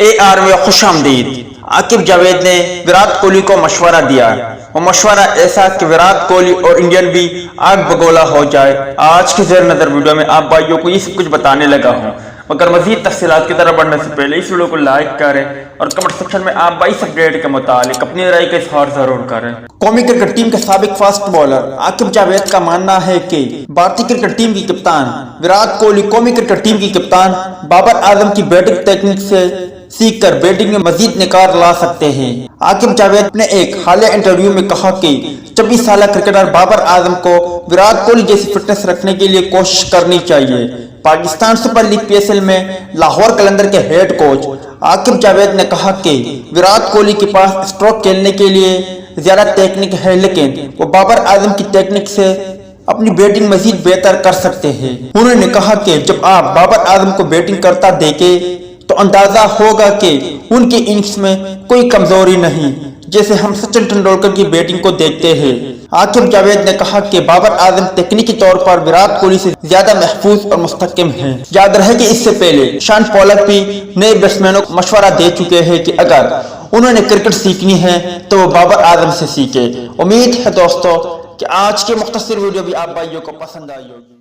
AR میں خوش آمدید۔ عاقب جاوید نے وراٹ کوہلی کو مشورہ دیا، وہ مشورہ ایسا کہ وراٹ کوہلی اور انڈین بھی آگ بگولا ہو جائے۔ آج کی زیر نظر ویڈیو میں آپ بھائیوں کو یہ سب کچھ بتانے لگا ہوں، مگر مزید تفصیلات کی طرف بڑھنے سے پہلے اس ویڈیو کو لائک کریں اور کمنٹ سیکشن میں آپ بھائی اس اپڈیٹ کے متعلق اپنی رائے کا اظہار ضرور کریں۔ قومی کرکٹ ٹیم کے سابق فاسٹ بالر عاقب جاوید کا ماننا ہے کہ بھارتی کرکٹ ٹیم کی کپتان وراٹ کوہلی قومی کرکٹ ٹیم کی کپتان بابر اعظم کی بیٹنگ تکنیک سے سیکھ کر بیٹنگ میں مزید نکھار لا سکتے ہیں۔ عاقب جاوید نے ایک حالیہ انٹرویو میں کہا کہ 24 سالہ کرکٹر بابر اعظم کو وراٹ کوہلی جیسی فٹنس رکھنے کے لیے کوشش کرنی چاہیے۔ پاکستان سپر لیگ PSL میں لاہور قلندر کے ہیڈ کوچ عاقب جاوید نے کہا کہ وراٹ کوہلی کے پاس اسٹروک کھیلنے کے لیے زیادہ ٹیکنک ہے، لیکن وہ بابر اعظم کی ٹیکنک سے اپنی بیٹنگ مزید بہتر کر سکتے ہیں۔ انہوں نے کہا کہ جب آپ بابر اعظم کو بیٹنگ کرتا دیکھیں تو اندازہ ہوگا کہ ان کی اننگز میں کوئی کمزوری نہیں، جیسے ہم سچن ٹنڈولکر کی بیٹنگ کو دیکھتے ہیں۔ عاقب جاوید نے کہا کہ بابر اعظم تکنیکی طور پر وراٹ کوہلی سے زیادہ محفوظ اور مستحکم ہیں۔ یاد رہے کہ اس سے پہلے شان پولک بھی نئے بیٹسمینوں کو مشورہ دے چکے ہیں کہ اگر انہوں نے کرکٹ سیکھنی ہے تو وہ بابر اعظم سے سیکھے۔ امید ہے دوستو کہ آج کے مختصر ویڈیو بھی آپ بھائیوں کو پسند آئی ہوگی۔